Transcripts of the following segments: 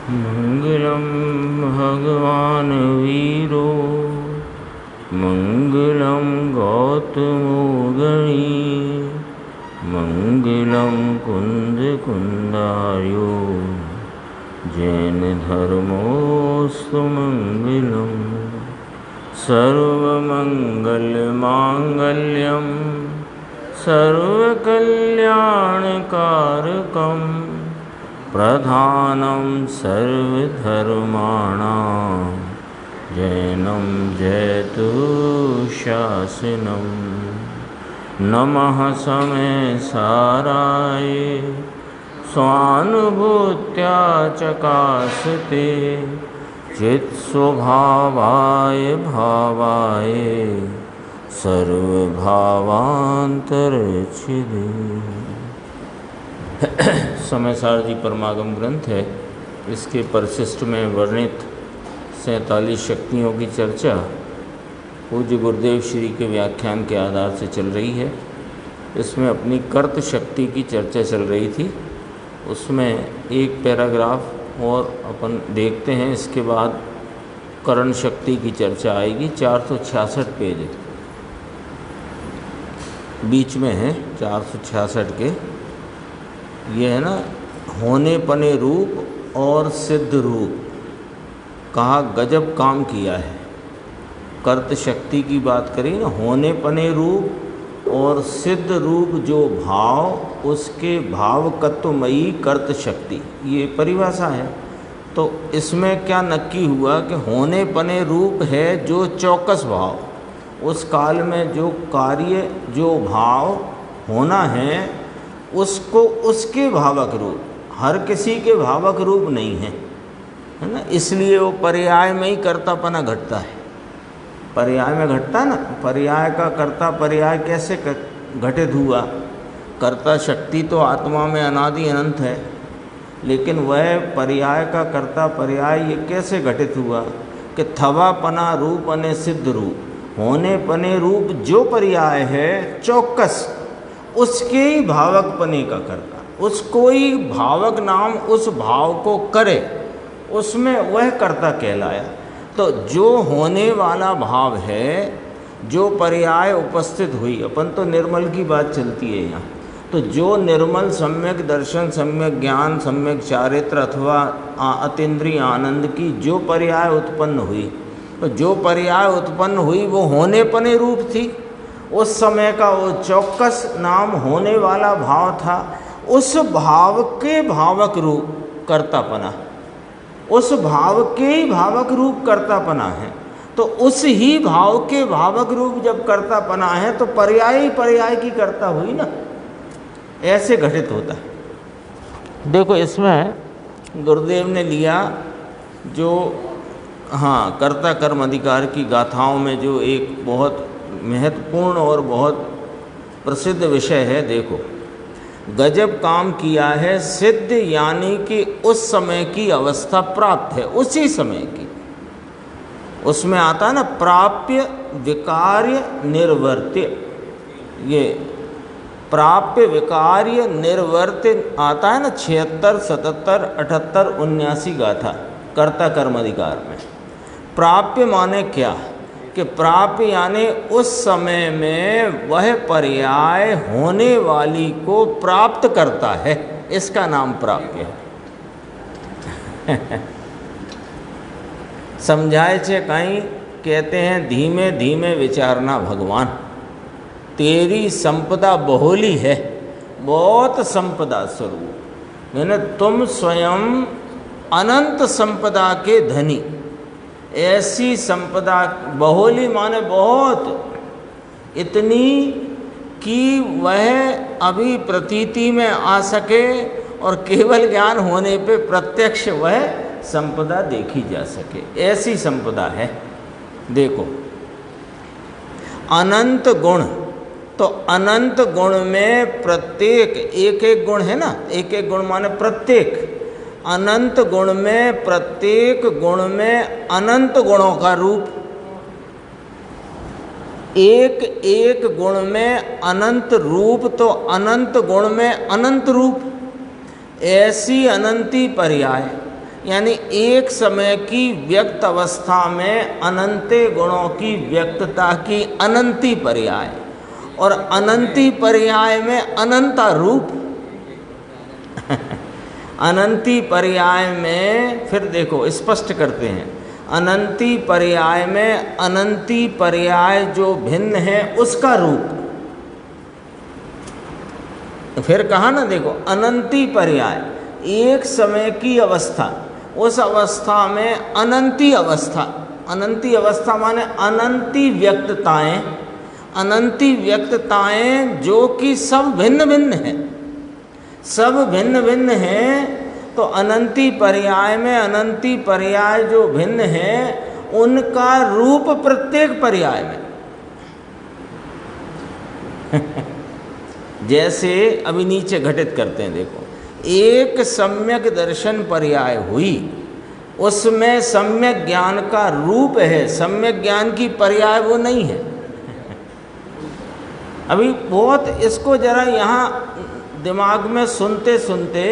मंगलम भगवान वीरो मंगलम गौतमो गणी मंगलम कुंद कुंदार्यो जैन धर्मोस्तु मंगलम सर्वमंगल मांगल्यम सर्वकल्याणकारकम प्रधानं सर्वधर्माणां जैनं जयतु शासनं नमः समय साराय स्वानुभूत्या चकासते चित्स्वभावाय भावाय सर्वभावांतरच्छिदे। समय सार जी परमागम ग्रंथ है। इसके परिशिष्ट में वर्णित 47 शक्तियों की चर्चा पूज्य गुरुदेव श्री के व्याख्यान के आधार से चल रही है। इसमें अपनी कर्त शक्ति की चर्चा चल रही थी। उसमें एक पैराग्राफ और अपन देखते हैं, इसके बाद करण शक्ति की चर्चा आएगी। 466 पेज बीच में है, 466 के। ये है ना, होने पने रूप और सिद्ध रूप। कहा गजब काम किया है। कर्त शक्ति की बात करी ना, होने पने रूप और सिद्ध रूप जो भाव, उसके भावकत्वमयी कर्त शक्ति, ये परिभाषा है। तो इसमें क्या नक्की हुआ कि होने पने रूप है जो चौकस भाव, उस काल में जो कार्य जो भाव होना है उसको उसके भावक रूप, हर किसी के भावक रूप नहीं है, है ना। इसलिए वो पर्याय में ही कर्तापना घटता है। पर्याय में घटता है ना। पर्याय का कर्ता पर्याय कैसे घटित हुआ? कर्ता शक्ति तो आत्मा में अनादि अनंत है, लेकिन वह पर्याय का कर्ता पर्याय ये कैसे घटित हुआ कि थवा पना रूप अने सिद्ध रूप, होने पने रूप जो पर्याय है चौकस, उसके ही भावक पने का कर्ता, उसको ही भावक नाम उस भाव को करे, उसमें वह कर्ता कहलाया। तो जो होने वाला भाव है, जो पर्याय उपस्थित हुई, अपन तो निर्मल की बात चलती है यहाँ, तो जो निर्मल सम्यक दर्शन, सम्यक ज्ञान, सम्यक चारित्र अथवा अतीन्द्रिय आनंद की जो पर्याय उत्पन्न हुई, तो जो पर्याय उत्पन्न हुई वो होने पने रूप थी। उस समय का वो चौकस नाम होने वाला भाव था। उस भाव के भावक रूप कर्तापना, उस भाव के ही भावक रूप कर्तापना है। तो उस ही भाव के भावक रूप जब कर्तापना है तो पर्याय ही पर्याय की कर्ता हुई ना, ऐसे घटित होता है। देखो इसमें गुरुदेव ने लिया जो कर्ता कर्म अधिकार की गाथाओं में जो एक बहुत महत्वपूर्ण और बहुत प्रसिद्ध विषय है। देखो, गजब काम किया है सिद्ध, यानी कि उस समय की अवस्था प्राप्त है, उसी समय की। उसमें आता है ना प्राप्य विकार्य निर्वर्त्य, ये प्राप्य विकार्य निर्वर्त्य आता है ना 76, 77, 78, 79 गाथा कर्ता कर्म अधिकार में। प्राप्य माने क्या कि प्राप्य यानी उस समय में वह पर्याय होने वाली को प्राप्त करता है, इसका नाम प्राप्य है। समझाए छे कहीं कहते हैं धीमे धीमे विचारना भगवान, तेरी संपदा बहुली है, बहुत संपदा स्वरूप, यानी तुम स्वयं अनंत संपदा के धनी। ऐसी संपदा बहुली माने बहुत, इतनी कि वह अभी प्रतीति में आ सके और केवल ज्ञान होने पे प्रत्यक्ष वह संपदा देखी जा सके, ऐसी संपदा है। देखो अनंत गुण, तो अनंत गुण में प्रत्येक एक एक गुण है ना, एक एक गुण माने प्रत्येक, अनंत गुण में प्रत्येक गुण में अनंत गुणों का रूप, एक एक गुण में अनंत रूप, तो अनंत गुण में अनंत रूप, ऐसी अनंती पर्याय, यानी एक समय की व्यक्त अवस्था में अनंते गुणों की व्यक्तता की अनंती पर्याय, और अनंती पर्याय में अनंता रूप। अनंती पर्याय में फिर देखो स्पष्ट करते हैं, अनंती पर्याय में अनंती पर्याय जो भिन्न है उसका रूप। फिर कहा ना, देखो अनंती पर्याय एक समय की अवस्था, उस अवस्था में अनंती अवस्था, अनंती अवस्था माने अनंती व्यक्तताएं, अनंती व्यक्तताएं जो कि सब भिन्न भिन्न हैं, सब भिन्न भिन्न हैं। तो अनंती पर्याय में अनंती पर्याय जो भिन्न हैं उनका रूप प्रत्येक पर्याय में। जैसे अभी नीचे घटित करते हैं, देखो एक सम्यक दर्शन पर्याय हुई, उसमें सम्यक ज्ञान का रूप है, सम्यक ज्ञान की पर्याय वो नहीं है। अभी बहुत इसको जरा यहाँ दिमाग में सुनते सुनते,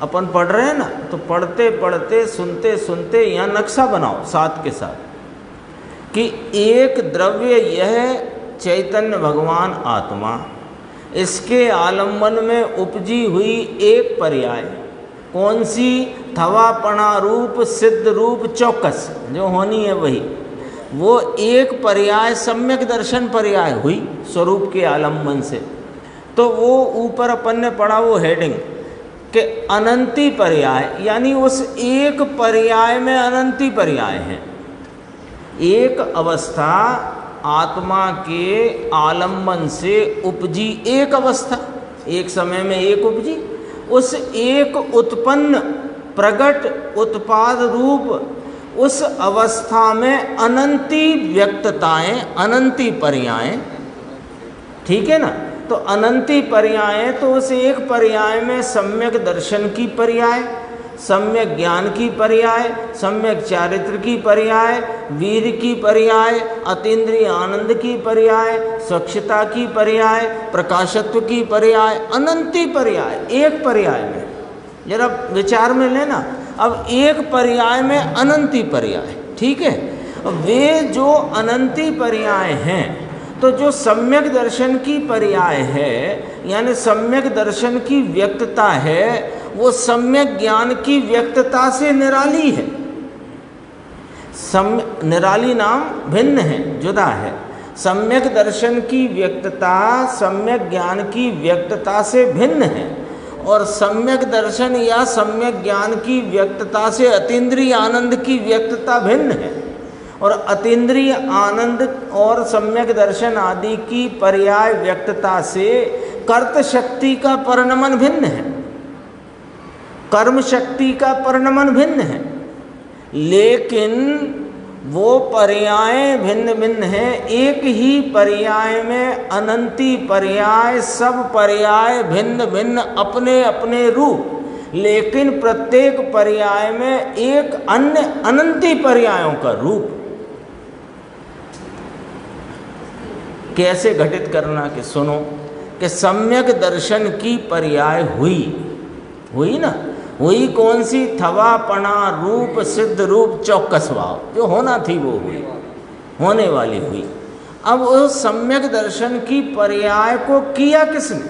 अपन पढ़ रहे हैं ना, तो पढ़ते पढ़ते सुनते सुनते यहाँ नक्शा बनाओ साथ के साथ कि एक द्रव्य यह चैतन्य भगवान आत्मा, इसके आलम्बन में उपजी हुई एक पर्याय, कौन सी? थवापणा रूप सिद्ध रूप चौकस जो होनी है वही, वो एक पर्याय सम्यक दर्शन पर्याय हुई स्वरूप के आलम्बन से। तो वो ऊपर अपन ने पढ़ा वो हेडिंग कि अनंती पर्याय, यानी उस एक पर्याय में अनंती पर्याय हैं। एक अवस्था आत्मा के आलम्बन से उपजी एक अवस्था, एक समय में एक उपजी, उस एक उत्पन्न प्रगट उत्पाद रूप उस अवस्था में अनंती व्यक्तताएं, अनंती पर्यायें, ठीक है ना। तो अनंती पर्यायें, तो उस एक पर्याय में सम्यक दर्शन की पर्याय, सम्यक ज्ञान की पर्याय, सम्यक चारित्र की पर्याय, वीर की पर्याय, अतीन्द्रिय आनंद की पर्याय, स्वच्छता की पर्याय, प्रकाशत्व की पर्याय, अनंती पर्याय एक पर्याय में। जरा विचार में लेना, अब एक पर्याय में अनंती पर्याय, ठीक है। वे जो अनंती पर्याय हैं, तो जो सम्यक दर्शन की पर्याय है, यानी सम्यक दर्शन की व्यक्तता है, वो सम्यक ज्ञान की व्यक्तता से निराली है। निराली नाम भिन्न है, जुदा है। सम्यक दर्शन की व्यक्तता सम्यक ज्ञान की व्यक्तता से भिन्न है, और सम्यक दर्शन या सम्यक ज्ञान की व्यक्तता से अतीन्द्रिय आनंद की व्यक्तता भिन्न है, और अतीन्द्रिय आनंद और सम्यक दर्शन आदि की पर्याय व्यक्तता से कर्त शक्ति का परिणमन भिन्न है, कर्म शक्ति का परिणमन भिन्न है। लेकिन वो पर्याय भिन्न भिन्न हैं, एक ही पर्याय में अनंती पर्याय, सब पर्याय भिन्न भिन्न अपने अपने रूप, लेकिन प्रत्येक पर्याय में एक अन्य अनंती पर्यायों का रूप। कैसे घटित करना कि सुनो कि सम्यक दर्शन की पर्याय हुई ना, हुई कौन सी? थवापणा रूप सिद्ध रूप चौकस भाव, जो होना थी वो हुई, होने वाली हुई। अब उस सम्यक दर्शन की पर्याय को किया किसने?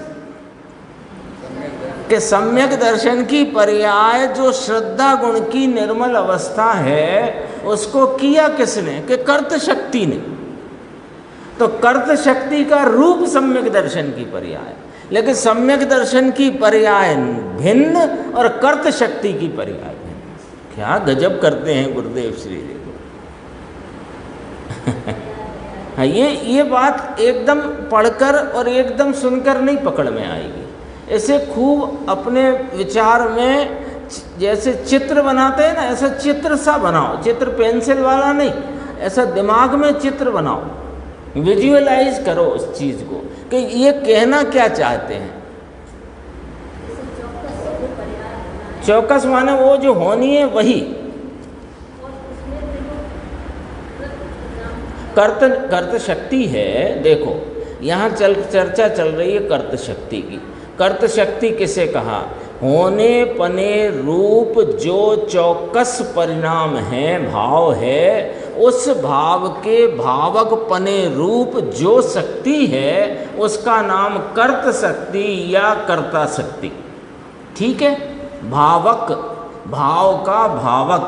कि सम्यक दर्शन की पर्याय जो श्रद्धा गुण की निर्मल अवस्था है, उसको किया किसने? कि कर्त शक्ति ने। तो कर्त शक्ति का रूप सम्यक दर्शन की पर्याय, लेकिन सम्यक दर्शन की पर्याय भिन्न और कर्त शक्ति की पर्याय भिन्न। क्या गजब करते हैं गुरुदेव श्री देखो। हाँ, ये बात एकदम पढ़कर और एकदम सुनकर नहीं पकड़ में आएगी। इसे खूब अपने विचार में, जैसे चित्र बनाते हैं ना, ऐसा चित्र सा बनाओ, चित्र पेंसिल वाला नहीं, ऐसा दिमाग में चित्र बनाओ, विजुअलाइज करो उस चीज़ को कि ये कहना क्या चाहते हैं। चौकस माने वो जो होनी है वही। कर्त शक्ति है। देखो यहाँ चर्चा चल रही है कर्त शक्ति की। कर्त शक्ति किसे कहा? होने पने रूप जो चौकस परिणाम है, भाव है, उस भाव के भावक पने रूप जो शक्ति है उसका नाम कर्त शक्ति या कर्ता शक्ति। ठीक है, भावक, भाव का भावक,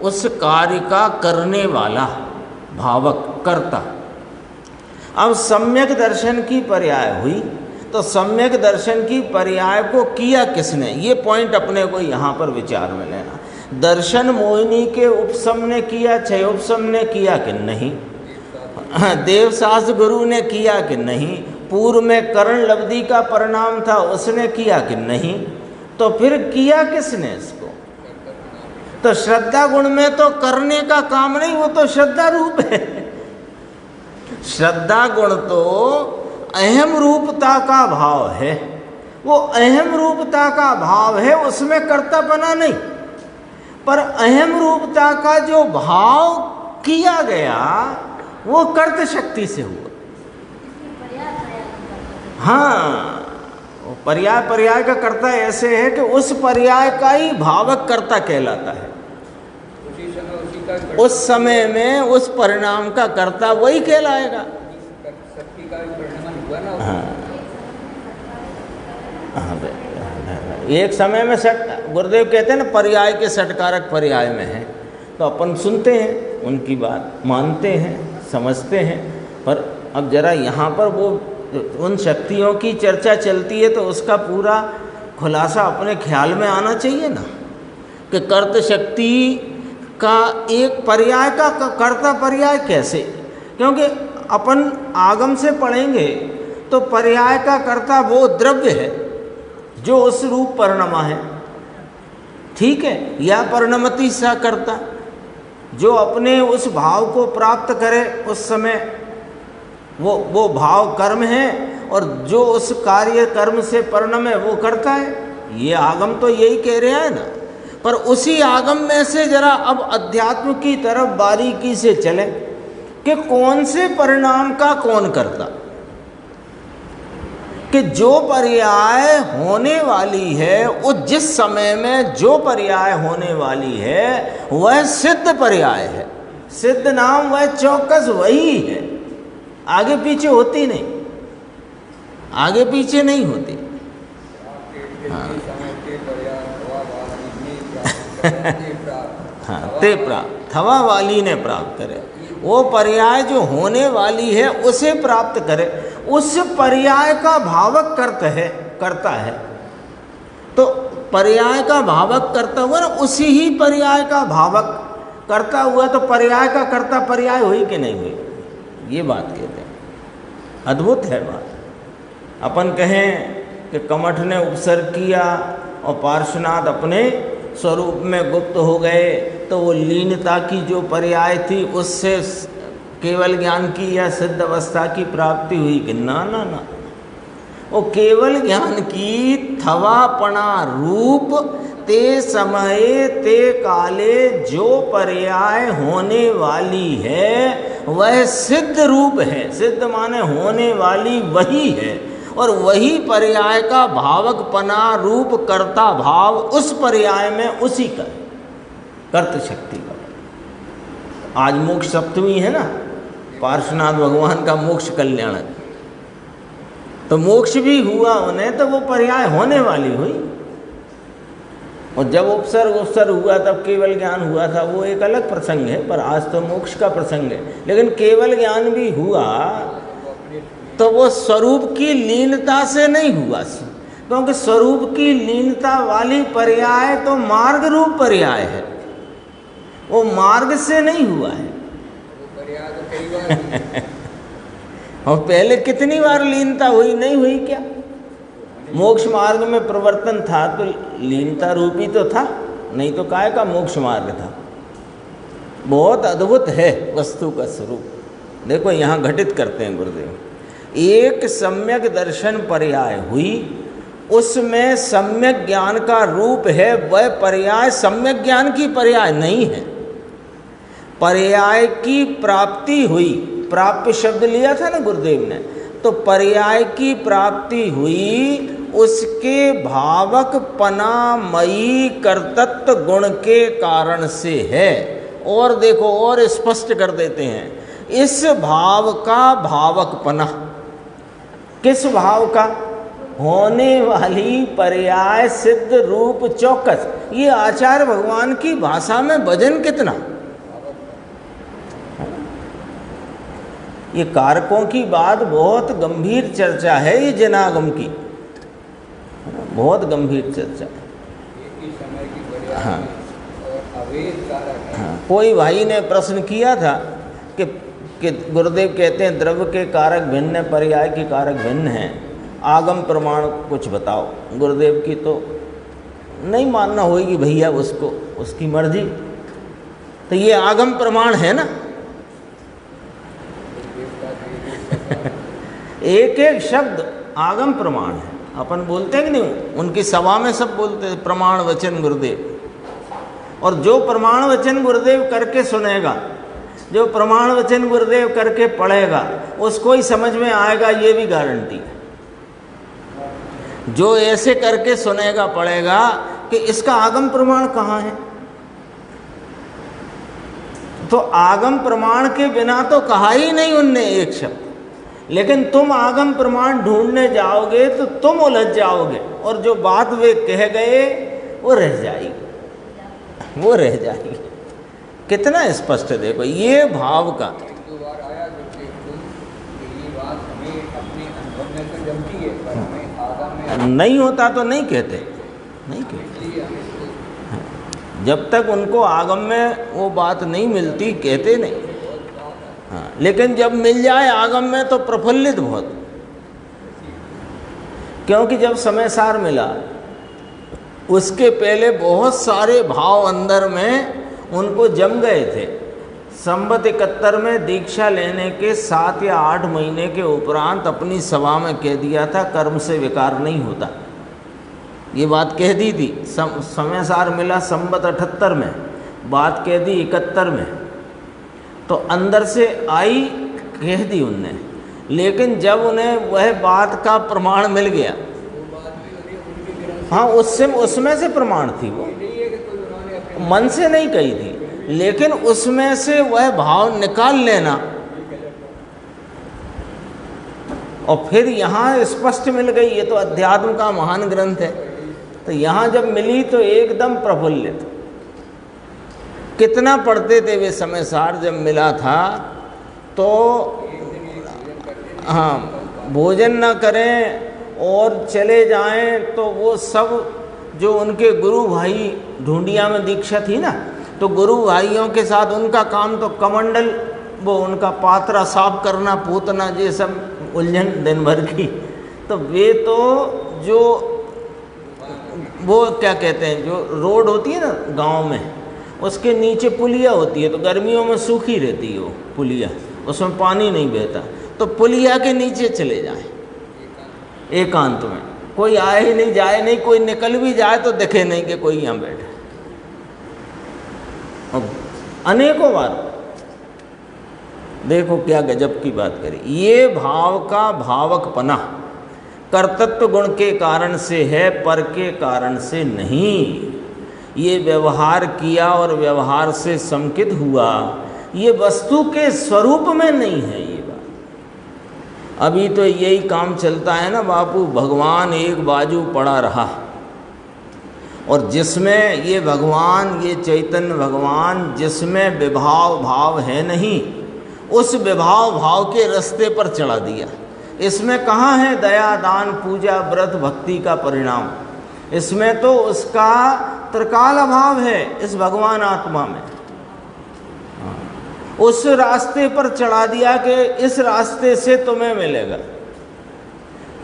उस कार्य का करने वाला, भावक, कर्ता। अब सम्यक दर्शन की पर्याय हुई, तो सम्यक दर्शन की पर्याय को किया किसने, ये पॉइंट अपने को यहाँ पर विचार में लेना। दर्शन मोहिनी के उपसम ने किया, छय उपसम ने किया कि नहीं, देवशास्त्र गुरु ने किया कि नहीं, पूर्व में करण लब्धि का परिणाम था उसने किया कि नहीं, तो फिर किया किसने इसको? तो श्रद्धा गुण में तो करने का काम नहीं, वो तो श्रद्धा रूप है। श्रद्धा गुण तो अहम रूपता का भाव है, वो अहम रूपता का भाव है, उसमें कर्तापना नहीं। पर अहम रूपता का जो भाव किया गया वो कर्त शक्ति से हुआ। हाँ, पर्याय पर्याय का कर्ता ऐसे है कि उस पर्याय का ही भावक कर्ता कहलाता है। उस समय में उस परिणाम का कर्ता वही कहलाएगा। हाँ, एक समय में गुरुदेव कहते हैं ना, पर्याय के षटकारक पर्याय में है, तो अपन सुनते हैं, उनकी बात मानते हैं, समझते हैं। पर अब जरा यहाँ पर वो उन शक्तियों की चर्चा चलती है तो उसका पूरा खुलासा अपने ख्याल में आना चाहिए ना, कि कर्त शक्ति का एक पर्याय का कर्ता पर्याय कैसे, क्योंकि अपन आगम से पढ़ेंगे तो पर्याय का कर्ता वो द्रव्य है जो उस रूप परिणमा है, ठीक है, या परिणमति सा कर्ता जो अपने उस भाव को प्राप्त करे उस समय वो भाव कर्म है, और जो उस कार्य कर्म से परिणम है वो करता है। ये आगम तो यही कह रहे हैं ना। पर उसी आगम में से जरा अब अध्यात्म की तरफ बारीकी से चले कि कौन से परिणाम का कौन करता, कि जो पर्याय होने वाली है उस जिस समय में जो पर्याय होने वाली है वह सिद्ध पर्याय है। सिद्ध नाम वह चौकस वही है, आगे पीछे होती नहीं, आगे पीछे नहीं होती। हाँ, हाँ, ते प्राप्त, थवा वाली ने प्राप्त करे, वो पर्याय जो होने वाली है उसे प्राप्त करे, उस पर्याय का भावक करता है। तो पर्याय का भावक करता हुआ ना, उसी ही पर्याय का भावक करता हुआ, तो पर्याय का कर्ता पर्याय हुई कि नहीं हुई, ये बात कहते हैं। अद्भुत है बात। अपन कहें कि कमठ ने उपसर्ग किया और पार्श्वनाथ अपने स्वरूप में गुप्त हो गए, तो वो लीनता की जो पर्याय थी उससे केवल ज्ञान की या सिद्ध अवस्था की प्राप्ति हुई कि ना ना ना, वो केवल ज्ञान की थवापणा रूप ते समय ते काले जो पर्याय होने वाली है वह सिद्ध रूप है। सिद्ध माने होने वाली वही है, और वही पर्याय का भावकपना रूप कर्ता भाव उस पर्याय में उसी का कर्त शक्ति का। आज मोक्ष सप्तमी है ना, पार्श्वनाथ भगवान का मोक्ष कल्याण, तो मोक्ष भी हुआ उन्हें, तो वो पर्याय होने वाली हुई। और जब उपसर्ग हुआ तब केवल ज्ञान हुआ था, वो एक अलग प्रसंग है, पर आज तो मोक्ष का प्रसंग है। लेकिन केवल ज्ञान भी हुआ तो वो स्वरूप की लीनता से नहीं हुआ, क्योंकि स्वरूप की लीनता वाली पर्याय तो मार्ग रूप पर्याय है, वो मार्ग से नहीं हुआ है। और पहले कितनी बार लीनता हुई, नहीं हुई क्या? मोक्ष मार्ग में प्रवर्तन था तो लीनता रूपी तो था, नहीं तो काय का मोक्ष मार्ग था। बहुत अद्भुत है वस्तु का स्वरूप। देखो यहाँ घटित करते हैं गुरुदेव, एक सम्यक दर्शन पर्याय हुई, उसमें सम्यक ज्ञान का रूप है, वह पर्याय सम्यक ज्ञान की पर्याय नहीं है। पर्याय की प्राप्ति हुई, प्राप्य शब्द लिया था ना गुरुदेव ने, तो पर्याय की प्राप्ति हुई, उसके भावक पनामयी कर्तृत्व गुण के कारण से है। और देखो और स्पष्ट कर देते हैं, इस भाव का भावकपना, किस भाव का? होने वाली पर्याय सिद्ध रूप चौकस। ये आचार्य भगवान की भाषा में वजन कितना। ये कारकों की बात बहुत गंभीर चर्चा है, ये जनागम की बहुत गंभीर चर्चा है। हाँ हाँ, कोई भाई ने प्रश्न किया था कि गुरुदेव कहते हैं द्रव्य के कारक भिन्न है, पर्याय के कारक भिन्न हैं, आगम प्रमाण कुछ बताओ। गुरुदेव की तो नहीं मानना होगी भैया, उसको उसकी मर्जी। तो ये आगम प्रमाण है ना एक एक शब्द आगम प्रमाण है। अपन बोलते हैं कि नहीं, उनकी सभा में सब बोलते हैं प्रमाण वचन गुरुदेव। और जो प्रमाण वचन गुरुदेव करके सुनेगा, जो प्रमाण वचन गुरुदेव करके पढ़ेगा, उसको ही समझ में आएगा, ये भी गारंटी है। जो ऐसे करके सुनेगा पढ़ेगा कि इसका आगम प्रमाण कहाँ है, तो आगम प्रमाण के बिना तो कहा ही नहीं उनने एक शब्द। लेकिन तुम आगम प्रमाण ढूंढने जाओगे तो तुम उलझ जाओगे, और जो बात वे कह गए वो रह जाएगी, वो रह जाएगी। कितना स्पष्ट है, देखो ये भाव का। नहीं होता तो नहीं कहते, नहीं कहते। जब तक उनको आगम में वो बात नहीं मिलती कहते नहीं। हाँ, लेकिन जब मिल जाए आगम में तो प्रफुल्लित बहुत, क्योंकि जब समय सार मिला उसके पहले बहुत सारे भाव अंदर में उनको जम गए थे। संवत 71 में दीक्षा लेने के 7 या 8 महीने के उपरांत अपनी सभा में कह दिया था कर्म से विकार नहीं होता, ये बात कह दी थी। समय सार मिला संवत 78 में, बात कह दी 71 में, तो अंदर से आई कह दी उनने। लेकिन जब उन्हें वह बात का प्रमाण मिल गया, हाँ उसमें से प्रमाण थी, वो मन से नहीं कही थी, लेकिन उसमें से वह भाव निकाल लेना। और फिर यहाँ स्पष्ट मिल गई, ये तो अध्यात्म का महान ग्रंथ है, तो यहाँ जब मिली तो एकदम प्रफुल्लित। कितना पढ़ते थे वे समय सार, जब मिला था तो हाँ भोजन न करें और चले जाएं, तो वो सब जो उनके गुरु भाई ढूंढिया में दीक्षा थी ना, तो गुरु भाइयों के साथ उनका काम तो कमंडल, वो उनका पात्रा साफ करना, पूतना, ये सब उलझन दिन भर की। तो वे तो जो वो क्या कहते हैं, जो रोड होती है ना गांव में, उसके नीचे पुलिया होती है, तो गर्मियों में सूखी रहती है वो पुलिया, उसमें पानी नहीं बहता, तो पुलिया के नीचे चले जाएं एकांत में, कोई आए ही नहीं जाए नहीं, कोई निकल भी जाए तो दिखे नहीं कि कोई यहाँ बैठे। अनेकों बार देखो क्या गजब की बात करी। ये भाव का भावकपना कर्तृत्व गुण के कारण से है, पर के कारण से नहीं। ये व्यवहार किया और व्यवहार से संकित हुआ, ये वस्तु के स्वरूप में नहीं है ये बात। अभी तो यही काम चलता है ना बापू, भगवान एक बाजू पड़ा रहा, और जिसमें ये भगवान, ये चैतन्य भगवान जिसमें विभाव भाव है नहीं, उस विभाव भाव के रास्ते पर चढ़ा दिया। इसमें कहाँ है दया दान पूजा व्रत भक्ति का परिणाम? इसमें तो उसका त्रिकाल अभाव है इस भगवान आत्मा में। उस रास्ते पर चढ़ा दिया कि इस रास्ते से तुम्हें मिलेगा।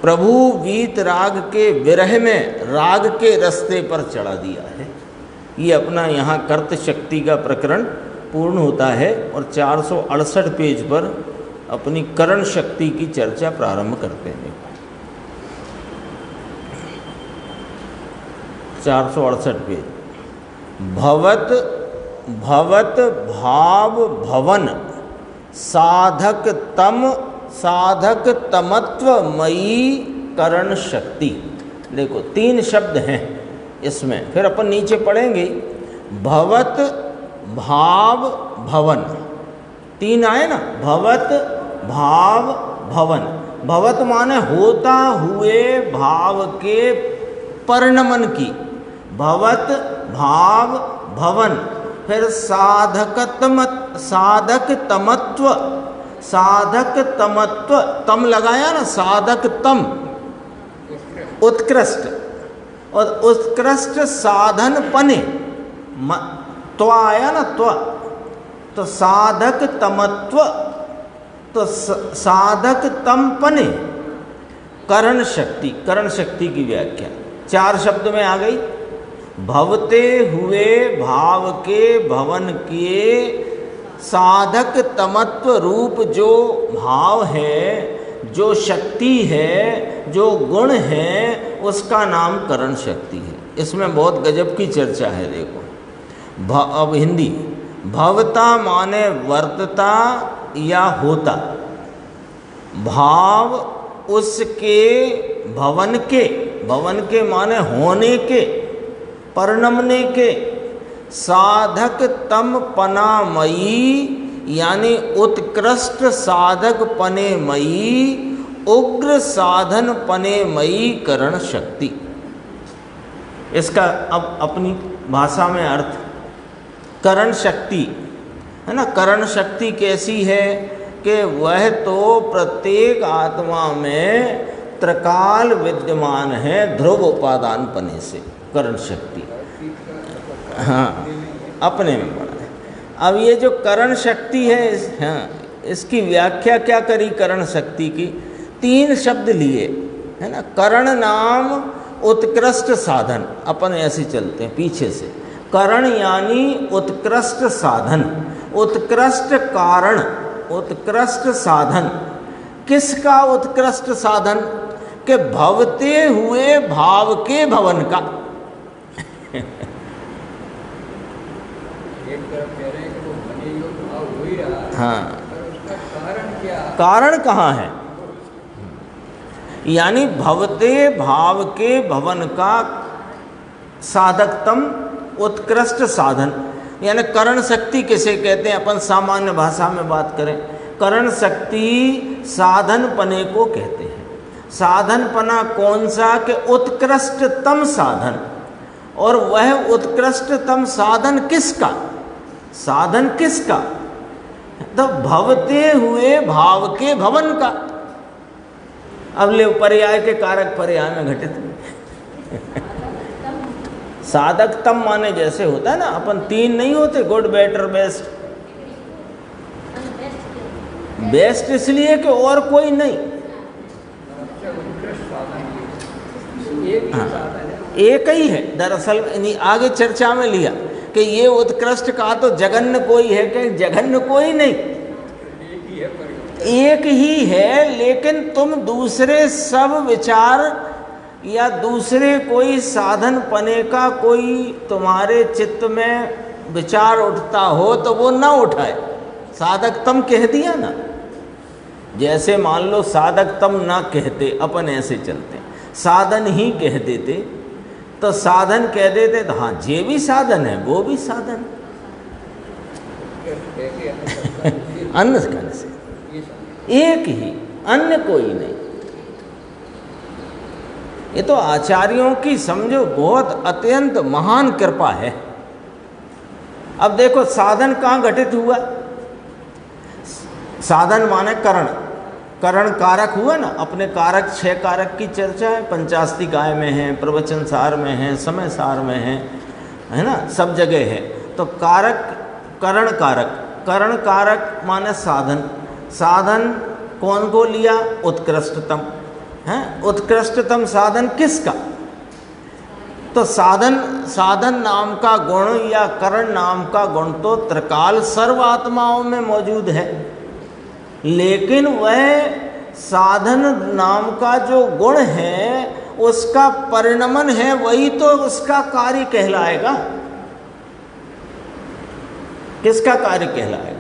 प्रभु वीत राग के विरह में राग के रास्ते पर चढ़ा दिया है। ये अपना यहाँ कर्त शक्ति का प्रकरण पूर्ण होता है, और 468 पेज पर अपनी करण शक्ति की चर्चा प्रारंभ करते हैं। 468 पेज। भवत भवत भाव भवन साधक तमत्व मयी करण शक्ति। देखो 3 शब्द हैं इसमें, फिर अपन नीचे पढ़ेंगे। भवत, भाव, भवन, 3 आए ना, भवत, भाव, भवन। भवत माने होता हुए भाव के परिणमन की, भवत, भाव, भवन। फिर साधक तमत्व, तम लगाया ना, साधक तम, उत्कृष्ट, और उत्कृष्ट साधन पने, त्व आया ना, त्व, तो साधक तमत्व, तो साधक तम पने। करण शक्ति, करण शक्ति की व्याख्या 4 शब्द में आ गई। भवते हुए भाव के भवन किए साधक तमत्व रूप जो भाव है, जो शक्ति है, जो गुण है, उसका नाम करण शक्ति है। इसमें बहुत गजब की चर्चा है। देखो अब हिंदी, भवता माने वर्तता या होता, भाव उसके, भवन के माने होने के, परिणमने के, साधक तम पनामयी यानी उत्कृष्ट साधक पनेमयी, उग्र साधन पनेमयी करण शक्ति। इसका अब अपनी भाषा में अर्थ, करण शक्ति है ना, करण शक्ति कैसी है कि वह तो प्रत्येक आत्मा में त्रिकाल विद्यमान है ध्रुव उपादान पने से, करण शक्ति। हाँ, अपने में पड़ा है। अब ये जो करण शक्ति है, हाँ, इसकी व्याख्या क्या करी करण शक्ति की? 3 शब्द लिए है ना। करण नाम उत्कृष्ट साधन, अपन ऐसे चलते हैं पीछे से। करण यानी उत्कृष्ट साधन, उत्कृष्ट कारण, उत्कृष्ट साधन। किसका उत्कृष्ट साधन? के भवते हुए भाव के भवन का। हाँ, कारण कहाँ है? यानी भवते भाव के भवन का साधकतम उत्कृष्ट साधन। यानी करण शक्ति किसे कहते हैं? अपन सामान्य भाषा में बात करें, करण शक्ति साधन पने को कहते हैं। साधन पना कौन सा? के उत्कृष्टतम साधन। और वह उत्कृष्टतम साधन किसका? साधन किसका? तो भवते हुए भाव के भवन का। अब ले पर्याय के कारक पर्याय में घटित। साधकतम माने जैसे होता है ना, अपन 3 नहीं होते, गुड, बेटर, बेस्ट। बेस्ट इसलिए कि और कोई नहीं, एक ही है दरअसल। आगे चर्चा में लिया कि ये उत्कृष्ट का तो जघन्य कोई है, कि जघन्य कोई नहीं, एक ही है। लेकिन तुम दूसरे सब विचार या दूसरे कोई साधन पने का कोई तुम्हारे चित्त में विचार उठता हो तो वो ना उठाए। साधकतम कह दिया ना। जैसे मान लो साधकतम ना कहते, अपन ऐसे चलते, साधन ही कह देते, तो साधन कह देते तो हाँ ये भी साधन है, वो भी साधन। अन्य से एक ही, अन्य कोई नहीं। ये तो आचार्यों की समझो बहुत अत्यंत महान कृपा है। अब देखो साधन कहाँ घटित हुआ? साधन माने करण, करण कारक हुआ ना। अपने कारक 6 कारक की चर्चा है, पंचास्तिकाय में है, प्रवचन सार में है, समय सार में है ना, सब जगह है। तो कारक, करण कारक, करण कारक माने साधन। साधन कौन को लिया? उत्कृष्टतम है। उत्कृष्टतम साधन किसका? तो साधन नाम का गुण या करण नाम का गुण तो त्रिकाल सर्व आत्माओं में मौजूद है, लेकिन वह साधन नाम का जो गुण है उसका परिणमन है, वही तो उसका कार्य कहलाएगा। किसका कार्य कहलाएगा?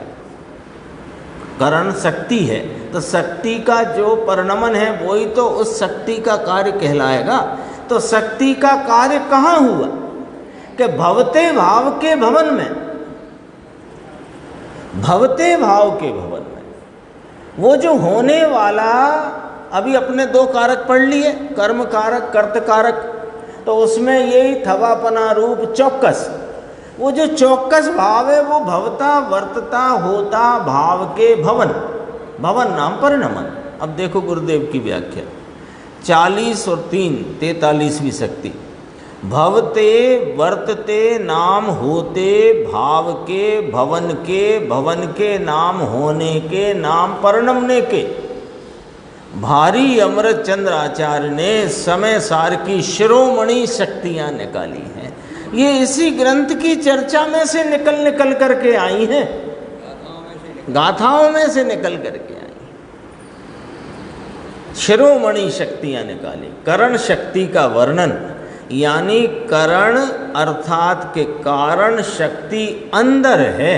करण शक्ति है, तो शक्ति का जो परिणमन है वही तो उस शक्ति का कार्य कहलाएगा। तो शक्ति का कार्य कहाँ हुआ कि भवते भाव के भवन में, भवते भाव के भवन में वो जो होने वाला, अभी अपने दो कारक पढ़ लिए, कर्म कारक कर्त कारक, तो उसमें यही थवापना रूप चौकस, वो जो चौकस भाव है वो भवता वर्तता होता भाव के भवन, भवन नाम परिणमन। अब देखो गुरुदेव की व्याख्या 40 और 3 43वीं शक्ति। भवते वर्तते नाम होते भाव के भवन के नाम होने के नाम परिणमने के। भारी अमृत चंद्र आचार्य ने समय सार की शिरोमणि शक्तियां निकाली हैं। ये इसी ग्रंथ की चर्चा में से निकल करके आई हैं, गाथाओं में से निकल करके आई। शिरोमणि शक्तियां निकाली। करण शक्ति का वर्णन, यानी करण अर्थात के कारण शक्ति अंदर है।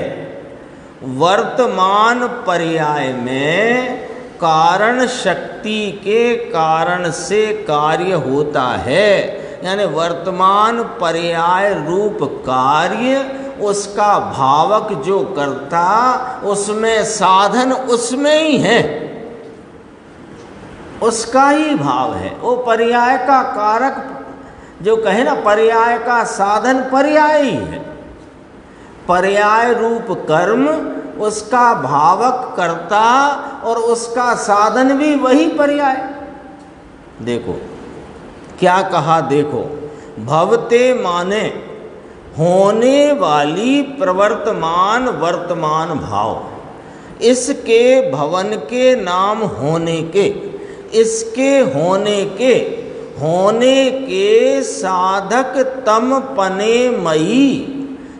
वर्तमान पर्याय में कारण शक्ति के कारण से कार्य होता है, यानी वर्तमान पर्याय रूप कार्य, उसका भावक जो करता उसमें साधन उसमें ही है, उसका ही भाव है। वो पर्याय का कारक जो कहे ना, पर्याय का साधन पर्याय ही है। पर्याय रूप कर्म, उसका भावक करता और उसका साधन भी वही पर्याय। देखो क्या कहा, देखो भवते माने होने वाली प्रवर्तमान वर्तमान भाव, इसके भवन के नाम होने के, इसके होने के साधक तम पने मई,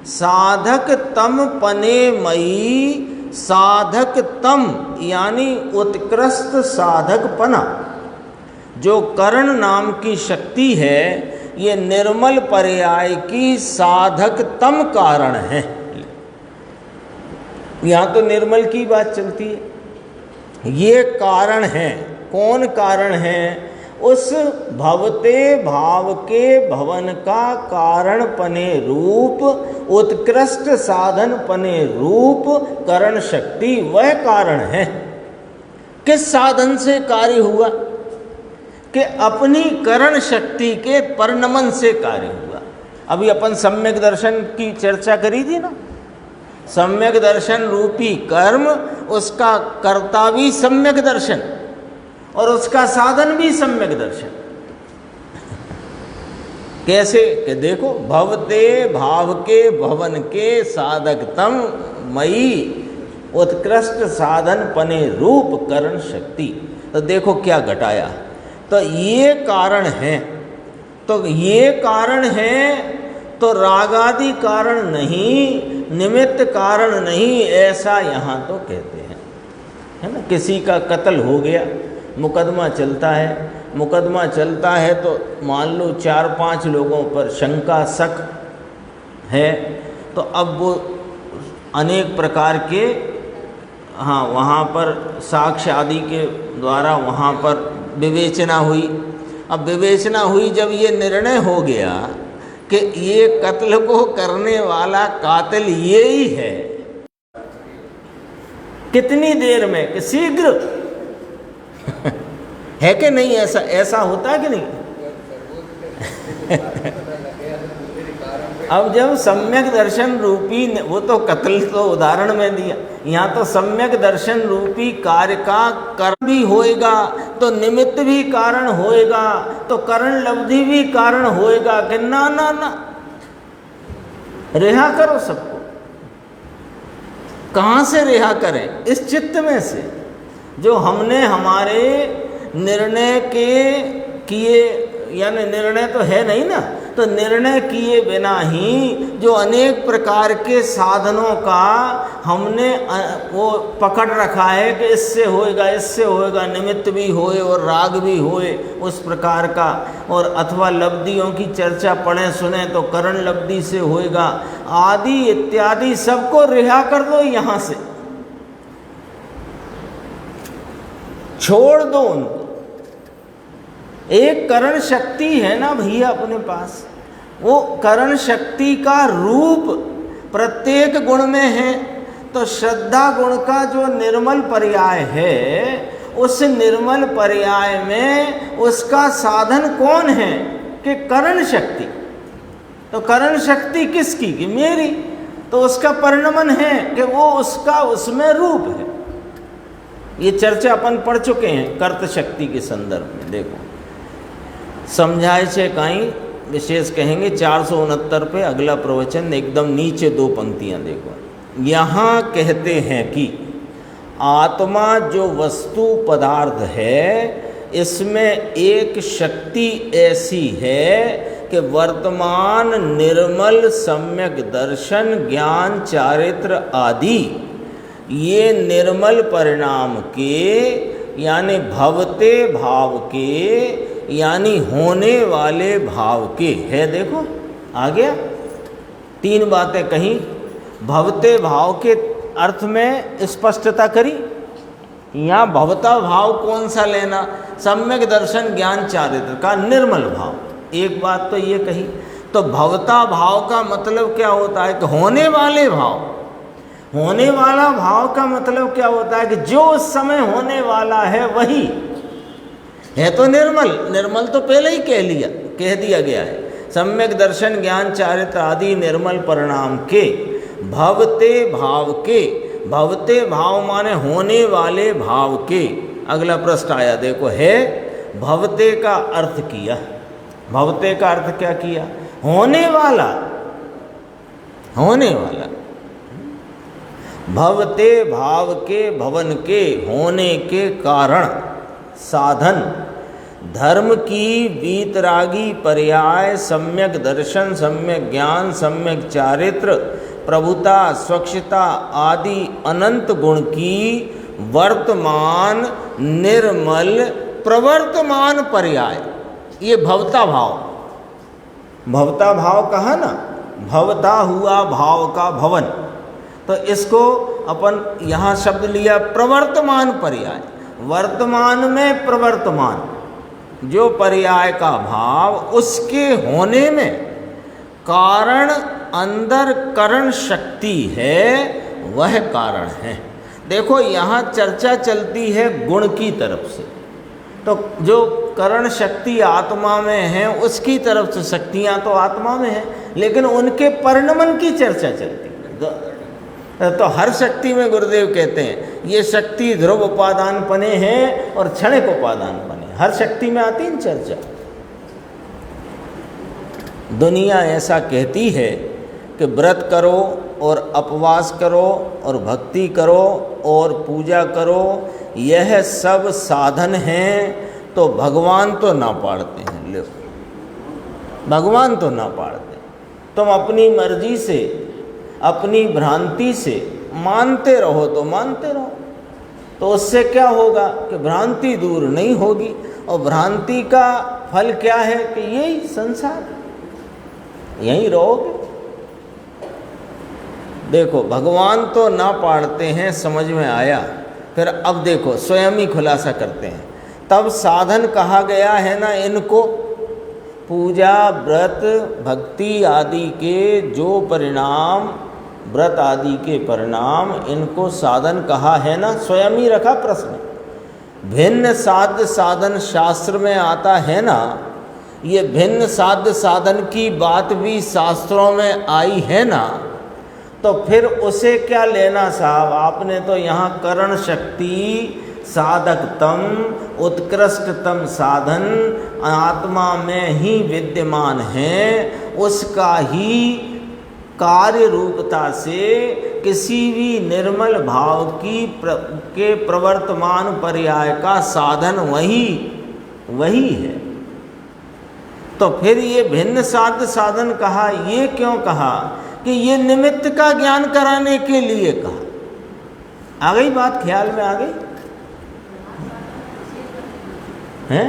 साधक तम पने मई, साधक तम यानी उत्कृष्ट साधक पना। जो करण नाम की शक्ति है, ये निर्मल पर्याय की साधक तम कारण है। यहाँ तो निर्मल की बात चलती है। ये कारण है, कौन कारण है? उस भवते भाव के भवन का कारण पने रूप, उत्कृष्ट साधन पने रूप करण शक्ति, वह कारण है। किस साधन से कार्य हुआ? कि अपनी करण शक्ति के परिणमन से कार्य हुआ। अभी अपन सम्यक दर्शन की चर्चा करी थी ना, सम्यक दर्शन रूपी कर्म, उसका कर्ता भी सम्यक दर्शन और उसका साधन भी सम्यक दर्शन। कैसे? कि देखो भवते भाव के भवन के साधकतम मई, उत्कृष्ट साधन पने रूप करण शक्ति। तो देखो क्या घटाया, तो ये कारण है, तो ये कारण है, तो रागादि कारण नहीं, निमित्त कारण नहीं, ऐसा यहाँ तो कहते हैं, है ना। किसी का कत्ल हो गया, मुकदमा चलता है, मुकदमा चलता है तो मान लो 4-5 लोगों पर शंका शक है, तो अब वो अनेक प्रकार के, हाँ, वहाँ पर साक्ष्य आदि के द्वारा वहाँ पर विवेचना हुई। अब विवेचना हुई, जब ये निर्णय हो गया कि ये कत्ल को करने वाला कातिल ये ही है, कितनी देर में? कि शीघ्र है कि नहीं? ऐसा होता है कि नहीं? अब जब सम्यक दर्शन रूपी, वो तो कत्ल तो उदाहरण में दिया, यहाँ तो सम्यक दर्शन रूपी कार्य का कर्म भी होएगा, तो निमित्त भी कारण होएगा, तो करण लब्धि भी कारण होएगा। कि ना ना ना, रिहा करो सबको। कहाँ से रिहा करें? इस चित्त में से जो हमने हमारे निर्णय के किए, यानी निर्णय तो है नहीं ना, तो निर्णय किए बिना ही जो अनेक प्रकार के साधनों का हमने वो पकड़ रखा है कि इससे होएगा, इससे होएगा, निमित्त भी होए और राग भी होए उस प्रकार का, और अथवा लब्धियों की चर्चा पढ़ें सुने तो करण लब्धि से होएगा आदि इत्यादि, सबको रिहा कर दो, यहाँ से छोड़ दो उनको। एक करण शक्ति है ना भैया अपने पास, वो करण शक्ति का रूप प्रत्येक गुण में है। तो श्रद्धा गुण का जो निर्मल पर्याय है, उस निर्मल पर्याय में उसका साधन कौन है कि करण शक्ति। तो करण शक्ति किसकी कि मेरी, तो उसका परिणमन है कि वो उसका उसमें रूप है। ये चर्चा अपन पढ़ चुके हैं कर्त शक्ति के संदर्भ में। देखो समझाए छे कहीं विशेष कहेंगे 469 पे अगला प्रवचन, एकदम नीचे 2 पंक्तियां देखो। यहाँ कहते हैं कि आत्मा जो वस्तु पदार्थ है, इसमें एक शक्ति ऐसी है कि वर्तमान निर्मल सम्यक दर्शन ज्ञान चारित्र आदि ये निर्मल परिणाम के यानी भवते भाव के यानी होने वाले भाव के है। देखो आ गया, 3 बातें कहीं। भवते भाव के अर्थ में स्पष्टता करी। यहाँ भवता भाव कौन सा लेना, सम्यक दर्शन ज्ञान चारित्र का निर्मल भाव। एक बात तो ये कही। तो भवता भाव का मतलब क्या होता है कि होने वाले भाव। होने वाला भाव का मतलब क्या होता है कि जो उस समय होने वाला है वही है। तो निर्मल, निर्मल तो पहले ही कह दिया गया है। सम्यक दर्शन ज्ञान चारित्र आदि निर्मल परिणाम के भवते भाव के, भवते भाव माने होने वाले भाव के। अगला प्रश्न आया देखो, है भवते का अर्थ किया। भवते का अर्थ क्या किया, होने वाला, होने वाला। भवते भाव के, भवन के, होने के कारण साधन धर्म की वीतरागी पर्याय सम्यक दर्शन सम्यक ज्ञान सम्यक चारित्र प्रभुता स्वच्छता आदि अनंत गुण की वर्तमान निर्मल प्रवर्तमान पर्याय, ये भवता भाव। भवता भाव कहा ना, भवता हुआ भाव का भवन। तो इसको अपन यहाँ शब्द लिया प्रवर्तमान पर्याय। वर्तमान में प्रवर्तमान जो पर्याय का भाव, उसके होने में कारण अंदर करण शक्ति है, वह कारण है। देखो यहाँ चर्चा चलती है गुण की तरफ से। तो जो करण शक्ति आत्मा में है उसकी तरफ से शक्तियाँ तो आत्मा में है, लेकिन उनके परिणमन की चर्चा चलती है। तो हर शक्ति में गुरुदेव कहते हैं ये शक्ति ध्रुव उपादान पने हैं और क्षणिक उपादान पने, हर शक्ति में आती है चर्चा। दुनिया ऐसा कहती है कि व्रत करो और उपवास करो और भक्ति करो और पूजा करो, यह सब साधन हैं। तो भगवान तो ना पाड़ते हैं। लो, भगवान तो ना पाड़ते। तुम अपनी मर्जी से अपनी भ्रांति से मानते रहो तो मानते रहो, तो उससे क्या होगा कि भ्रांति दूर नहीं होगी। और भ्रांति का फल क्या है कि यही संसार, यहीं रहोगे। देखो भगवान तो ना पाड़ते हैं, समझ में आया। फिर अब देखो स्वयं ही खुलासा करते हैं। तब साधन कहा गया है ना इनको, पूजा व्रत भक्ति आदि के जो परिणाम, व्रत आदि के परिणाम, इनको साधन कहा है ना, स्वयं ही रखा प्रश्न। भिन्न साध्य साधन शास्त्र में आता है ना, ये भिन्न साध्य साधन की बात भी शास्त्रों में आई है ना। तो फिर उसे क्या लेना साहब, आपने तो यहाँ करण शक्ति साधकतम उत्कृष्टतम साधन आत्मा में ही विद्यमान है, उसका ही कार्य रूपता से किसी भी निर्मल भाव के प्रवर्तमान पर्याय का साधन वही है। तो फिर ये भिन्न साध्य साधन कहा, ये क्यों कहा कि ये निमित्त का ज्ञान कराने के लिए कहा। आ गई बात, ख्याल में आ गई है।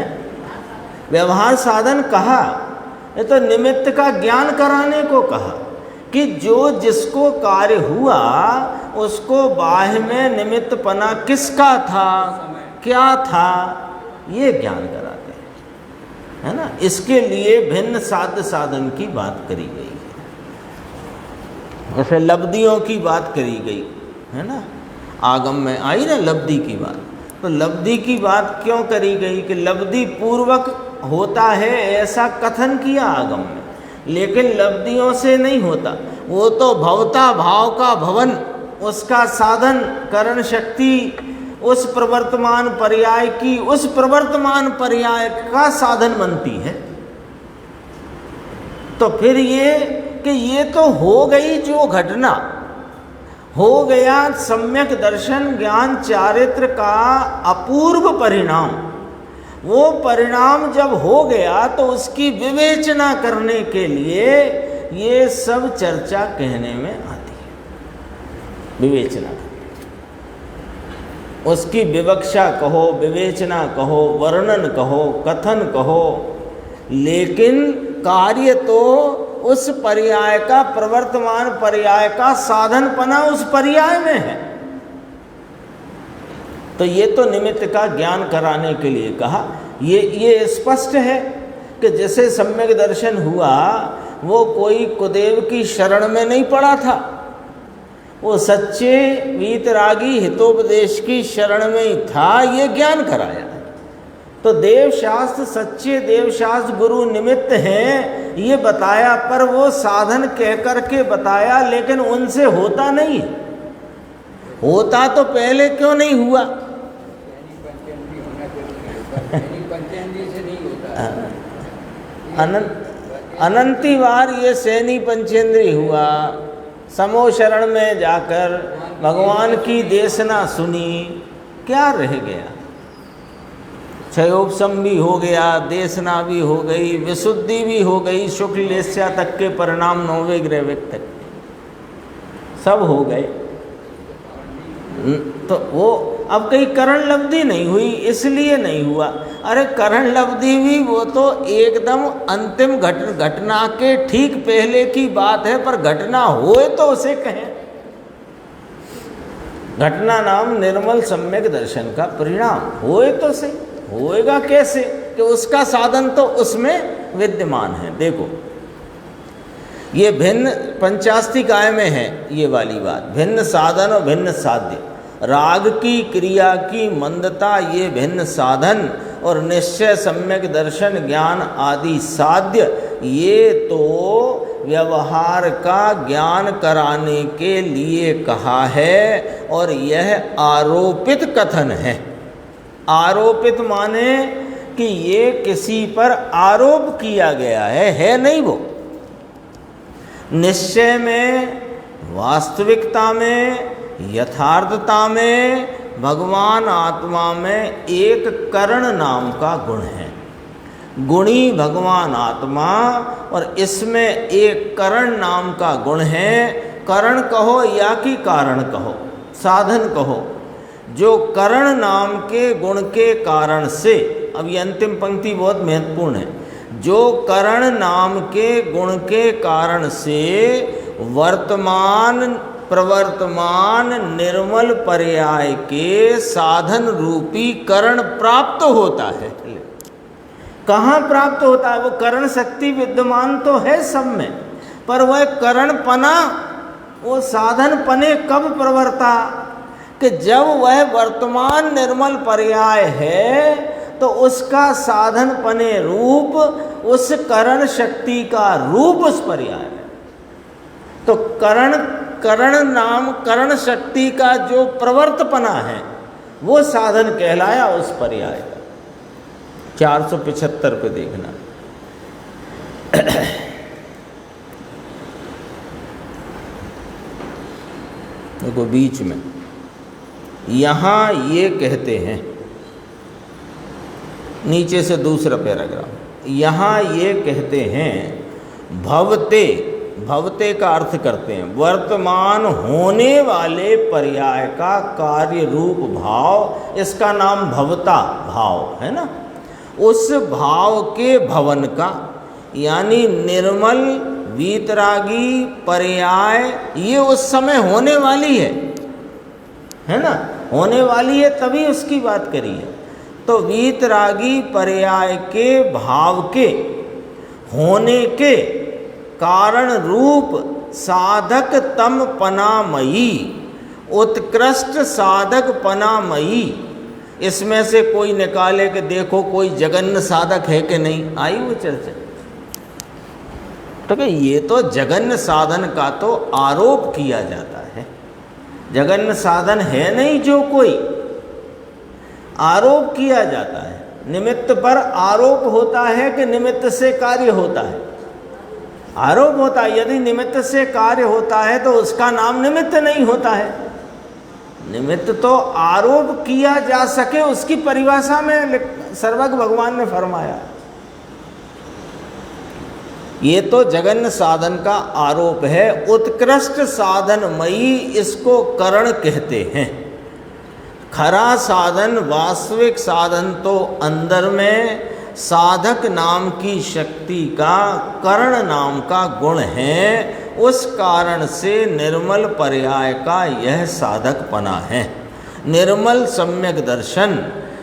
व्यवहार साधन कहा, ये तो निमित्त का ज्ञान कराने को कहा कि जो जिसको कार्य हुआ उसको बाह्य में निमित्तपना किसका था, क्या था, ये ज्ञान कराते हैं। है ना। इसके लिए भिन्न साध्य साधन की बात करी गई है। वैसे लब्धियों की बात करी गई है ना, आगम में आई ना लब्धि की बात। तो लब्धि की बात क्यों करी गई कि लब्धि पूर्वक होता है ऐसा कथन किया आगम में, लेकिन लब्धियों से नहीं होता। वो तो भवता भाव का भवन, उसका साधन करण शक्ति उस प्रवर्तमान पर्याय की उस प्रवर्तमान पर्याय का साधन बनती है। तो फिर ये कि ये तो हो गई जो घटना, हो गया सम्यक दर्शन ज्ञान चारित्र का अपूर्व परिणाम। वो परिणाम जब हो गया तो उसकी विवेचना करने के लिए ये सब चर्चा कहने में आती है। विवेचना, उसकी विवक्षा कहो, विवेचना कहो, वर्णन कहो, कथन कहो, लेकिन कार्य तो उस पर्याय का, प्रवर्तमान पर्याय का साधनपना उस पर्याय में है। तो ये तो निमित्त का ज्ञान कराने के लिए कहा। ये स्पष्ट है कि जैसे सम्यक दर्शन हुआ, वो कोई कुदेव की शरण में नहीं पड़ा था, वो सच्चे वीतरागी हितोपदेश की शरण में ही था, ये ज्ञान कराया। तो देवशास्त्र, सच्चे देवशास्त्र गुरु निमित्त हैं ये बताया, पर वो साधन कह करके बताया, लेकिन उनसे होता नहीं। होता तो पहले क्यों नहीं हुआ? अनंती बार ये सैनी पंचेंद्री हुआ, समो शरण में जाकर भगवान की देशना सुनी, क्या रह गया? क्षयोपशम भी हो गया, देशना भी हो गई, विशुद्धि भी हो गई, शुक्ल लेस्या तक के परिणाम नौवे ग्रह व्यक्त सब हो गए। तो वो अब कहीं करण लब्धि नहीं हुई, इसलिए नहीं हुआ। अरे करण लब्धि भी वो तो एकदम अंतिम घटना के ठीक पहले की बात है, पर घटना होए तो उसे कहें। घटना नाम निर्मल सम्यक दर्शन का परिणाम होए तो सही, होएगा कैसे कि उसका साधन तो उसमें विद्यमान है। देखो ये भिन्न पंचास्तिकाय में है ये वाली बात, भिन्न साधन और भिन्न साध्य। राग की क्रिया की मंदता ये भिन्न साधन और निश्चय सम्यक दर्शन ज्ञान आदि साध्य, ये तो व्यवहार का ज्ञान कराने के लिए कहा है। और यह आरोपित कथन है। आरोपित माने कि ये किसी पर आरोप किया गया है नहीं वो। निश्चय में, वास्तविकता में, यथार्थता में भगवान आत्मा में एक करण नाम का गुण है। गुणी भगवान आत्मा, और इसमें एक करण नाम का गुण है। करण कहो या कि कारण कहो, साधन कहो, जो करण नाम के गुण के कारण से, अब ये अंतिम पंक्ति बहुत महत्वपूर्ण है, जो करण नाम के गुण के कारण से वर्तमान प्रवर्तमान निर्मल पर्याय के साधन रूपी करण प्राप्त होता है। कहाँ प्राप्त होता है? वो करण शक्ति विद्यमान तो है सब में, पर वह करणपना, वो साधन पने कब प्रवर्ता कि जब वह वर्तमान निर्मल पर्याय है तो उसका साधन पने रूप उस करण शक्ति का रूप उस पर्याय है। तो करण नाम करण शक्ति का जो प्रवर्तपना है वो साधन कहलाया उस पर्याय का। 475 पे देखना। देखो बीच में यहाँ ये कहते हैं, नीचे से दूसरा पैराग्राफ, यहाँ ये कहते हैं भवते, भवते का अर्थ करते हैं वर्तमान होने वाले पर्याय का कार्य रूप भाव, इसका नाम भवता भाव है ना। उस भाव के भवन का, यानी निर्मल वीतरागी पर्याय, ये उस समय होने वाली है ना, होने वाली है, तभी उसकी बात करी है। तो वीतरागी पर्याय के भाव के होने के कारण रूप साधक तम पनामयी, उत्कृष्ट साधक पनामयी, इसमें से कोई निकाले कि देखो कोई जगन्य साधक है कि नहीं, आई वो चर्चा। तो कि ये तो जगन्य साधन का तो आरोप किया जाता है, जगन्य साधन है नहीं जो कोई, आरोप किया जाता है। निमित्त पर आरोप होता है कि निमित्त से कार्य होता है? आरोप होता है। यदि निमित्त से कार्य होता है तो उसका नाम निमित्त नहीं होता है। निमित्त तो आरोप किया जा सके उसकी परिभाषा में सर्वज्ञ भगवान ने फरमाया। ये तो जगन्य साधन का आरोप है। उत्कृष्ट साधनमयी इसको करण कहते हैं। खरा साधन, वास्तविक साधन तो अंदर में साधक नाम की शक्ति का करण नाम का गुण है। उस कारण से निर्मल पर्याय का यह साधकपना है। निर्मल सम्यक दर्शन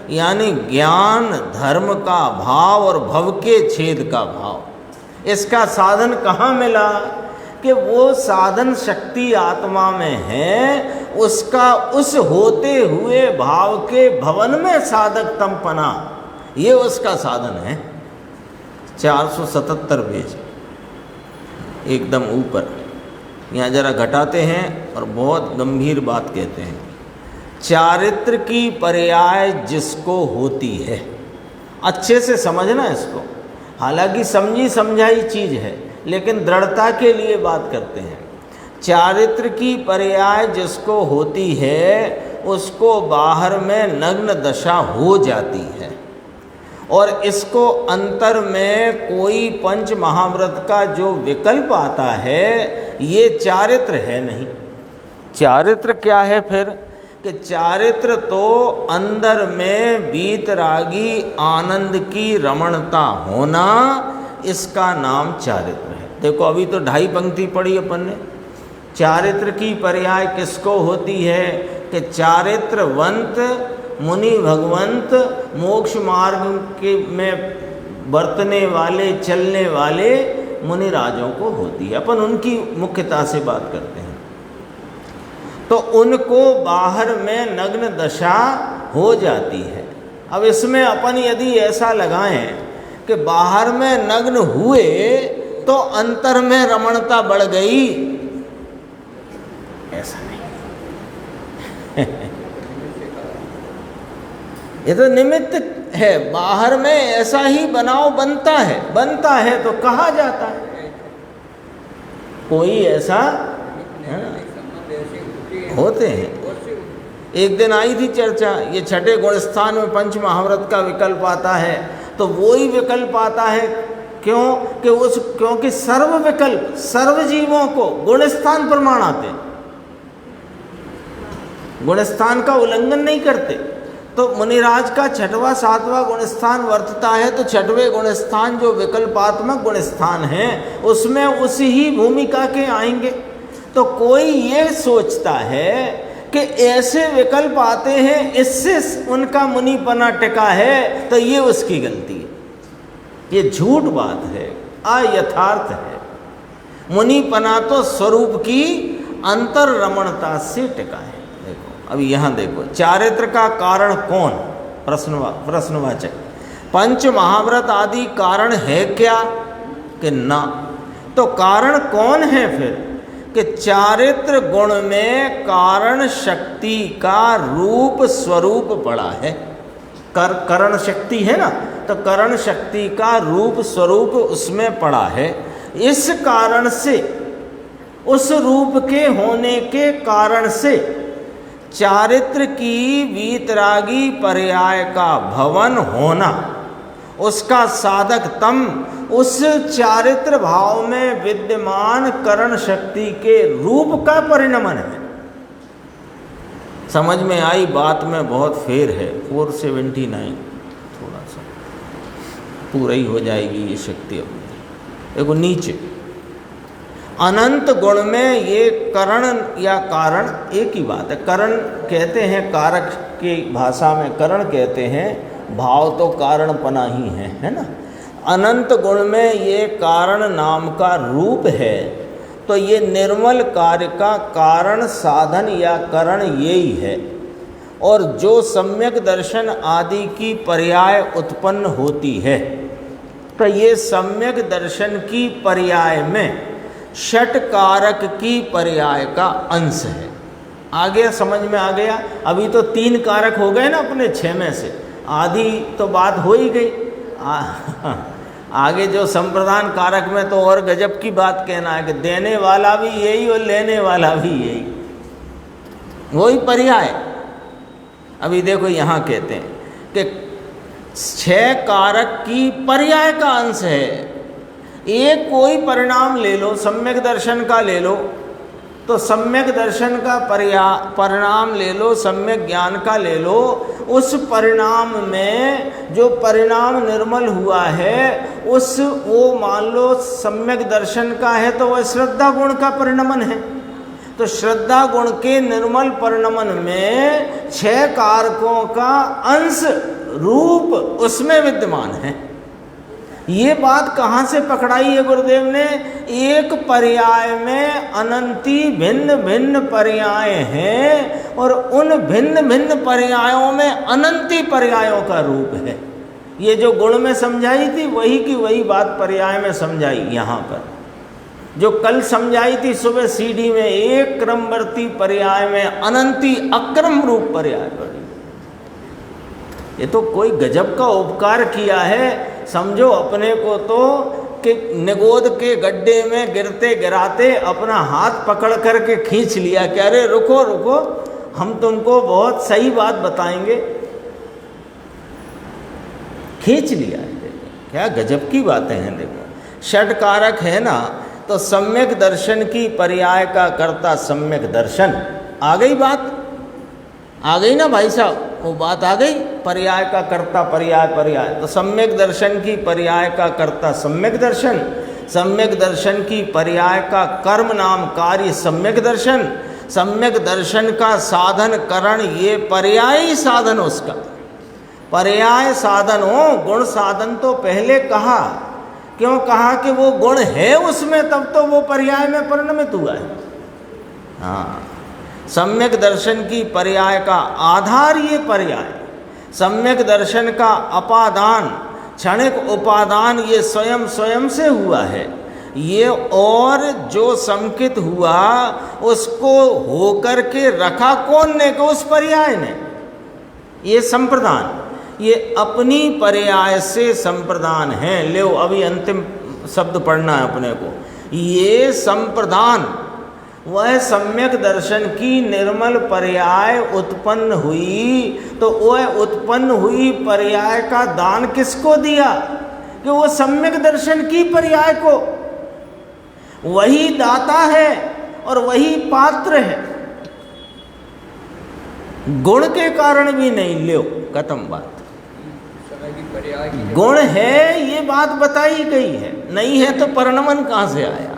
यानी ज्ञान, धर्म का भाव और भव के छेद का भाव, इसका साधन कहाँ मिला? कि वो साधन शक्ति आत्मा में है, उसका उस होते हुए भाव के भवन में साधकतमपना, ये उसका साधन है। 477 पेज एकदम ऊपर, यहाँ जरा घटाते हैं और बहुत गंभीर बात कहते हैं। चारित्र की पर्याय जिसको होती है, अच्छे से समझना इसको। हालांकि समझी समझाई चीज़ है लेकिन दृढ़ता के लिए बात करते हैं। चारित्र की पर्याय जिसको होती है उसको बाहर में नग्न दशा हो जाती है, और इसको अंतर में कोई पंच महाव्रत का जो विकल्प आता है ये चारित्र है नहीं। चारित्र क्या है फिर? कि चारित्र तो अंदर में वीतरागी आनंद की रमणता होना, इसका नाम चारित्र है। देखो अभी तो 2.5 पंक्ति पढ़ी अपन ने। चारित्र की पर्याय किसको होती है? कि चारित्रवंत मुनि भगवंत मोक्ष मार्ग के में बरतने वाले, चलने वाले मुनि राजों को होती है। अपन उनकी मुख्यता से बात करते हैं। तो उनको बाहर में नग्न दशा हो जाती है। अब इसमें अपन यदि ऐसा लगाएं कि बाहर में नग्न हुए तो अंतर में रमणता बढ़ गई, ऐसा नहीं। ये तो निमित्त है। बाहर में ऐसा ही बनाव बनता है तो कहा जाता है। कोई ऐसा होते हैं। एक दिन आई थी चर्चा, ये छठे गुणस्थान में पंच महाव्रत का विकल्प आता है, तो वो ही विकल्प आता है। क्यों? कि क्योंकि सर्व विकल्प सर्व जीवों को गुणस्थान प्रमाण आते हैं, गुणस्थान का उल्लंघन नहीं करते। तो मुनिराज का 6वां 7वां गुणस्थान वर्तता है, तो 6वें गुणस्थान जो विकल्पात्मक गुणस्थान है उसमें उसी ही भूमिका के आएंगे। तो कोई ये सोचता है कि ऐसे विकल्प आते हैं इससे उनका मुनिपना टिका है, तो ये उसकी गलती है। ये झूठ बात है, अयथार्थ है। मुनिपना तो स्वरूप की अंतर रमणता से टिका है। देखो अभी यहाँ देखो, चारित्र का कारण कौन? प्रश्नवाचक। पंच महाव्रत आदि कारण है क्या? कि ना। तो कारण कौन है फिर? कि चारित्र गुण में कारण शक्ति का रूप स्वरूप पड़ा है। करण शक्ति है ना, तो करण शक्ति का रूप स्वरूप उसमें पड़ा है। इस कारण से, उस रूप के होने के कारण से चारित्र की वीतरागी पर्याय का भवन होना, उसका साधक तम उस चारित्र भाव में विद्यमान करण शक्ति के रूप का परिणमन है। समझ में आई बात में बहुत फेर है। 479 थोड़ा सा पूरा ही हो जाएगी ये शक्ति अपनी। देखो नीचे अनंत गुण में ये करण या कारण एक ही बात है। करण कहते हैं कारक की भाषा में, करण कहते हैं भाव तो कारणपना ही है ना। अनंत गुण में ये कारण नाम का रूप है, तो ये निर्मल कार्य का कारण साधन या करण यही है। और जो सम्यक दर्शन आदि की पर्याय उत्पन्न होती है, तो ये सम्यक दर्शन की पर्याय में षट कारक की पर्याय का अंश है। आ गया, समझ में आ गया। अभी तो 3 कारक हो गए ना अपने 6 में से, आधी तो बात हो ही गई। आगे जो संप्रदान कारक में तो और गजब की बात कहना है कि देने वाला भी यही और लेने वाला भी यही, वही पर्याय। अभी देखो यहाँ कहते हैं कि 6 कारक की पर्याय का अंश है। एक कोई परिणाम ले लो, सम्यक दर्शन का ले लो, तो सम्यक दर्शन का परिणाम ले लो, सम्यक ज्ञान का ले लो। उस परिणाम में जो परिणाम निर्मल हुआ है, वो मान लो सम्यक दर्शन का है, तो वह श्रद्धा गुण का परिणमन है। तो श्रद्धा गुण के निर्मल परिणमन में 6 कारकों का अंश रूप उसमें विद्यमान है। ये बात कहाँ से पकड़ाई है गुरुदेव ने? एक पर्याय में अनंती भिन्न भिन्न पर्याय हैं, और उन भिन्न भिन्न पर्यायों में अनंती पर्यायों का रूप है। ये जो गुण में समझाई थी वही की वही बात पर्याय में समझाई यहाँ पर। जो कल समझाई थी सुबह सीढ़ी में, एक क्रमवर्ती पर्याय में अनंती अक्रम रूप पर्याय पड़ी। ये तो कोई गजब का उपकार किया है। समझो अपने को तो कि निगोद के गड्ढे में गिरते गिराते अपना हाथ पकड़ करके खींच लिया कि अरे रुको रुको, हम तुमको बहुत सही बात बताएंगे। खींच लिया है। क्या गजब की बातें हैं। देखो षट कारक है ना, तो सम्यक दर्शन की पर्याय का कर्ता सम्यक दर्शन। आ गई बात, आ गई ना भाई साहब, वो बात आ गई। पर्याय का कर्ता पर्याय पर्याय, तो सम्यक दर्शन की पर्याय का कर्ता सम्यक दर्शन, सम्यक दर्शन की पर्याय का कर्म नाम कार्य सम्यक दर्शन, सम्यक दर्शन का साधन करण, ये पर्यायी साधन उसका। पर्याय साधन हो, गुण साधन तो पहले कहा। क्यों कहा? कि वो गुण है उसमें, तब तो वो पर्याय में परिणमित हुआ है। हाँ, सम्यक दर्शन की पर्याय का आधार ये पर्याय, सम्यक दर्शन का अपादान क्षणिक उपादान ये स्वयं स्वयं से हुआ है ये, और जो संकित हुआ उसको होकर के रखा कौन ने? को उस पर्याय ने। ये संप्रदान, ये अपनी पर्याय से संप्रदान है। ले अभी अंतिम शब्द पढ़ना है अपने को। ये संप्रदान वह सम्यक दर्शन की निर्मल पर्याय उत्पन्न हुई, तो वह उत्पन्न हुई पर्याय का दान किसको दिया? कि वो सम्यक दर्शन की पर्याय को। वही दाता है और वही पात्र है, गुण के कारण भी नहीं। लो खत्म बात। गुण है ये बात बताई गई है, नहीं है तो परिणमन कहाँ से आया?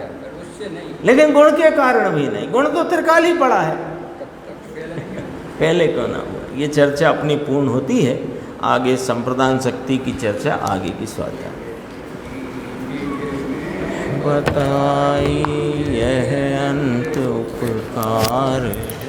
लेकिन गुण के कारण भी नहीं। गुण तो त्रिकाल ही पड़ा है, पहले क्यों ना हुआ। ये चर्चा अपनी पूर्ण होती है, आगे संप्रदान शक्ति की चर्चा आगे की स्वाध्याय बताई। यह अंत उपकार है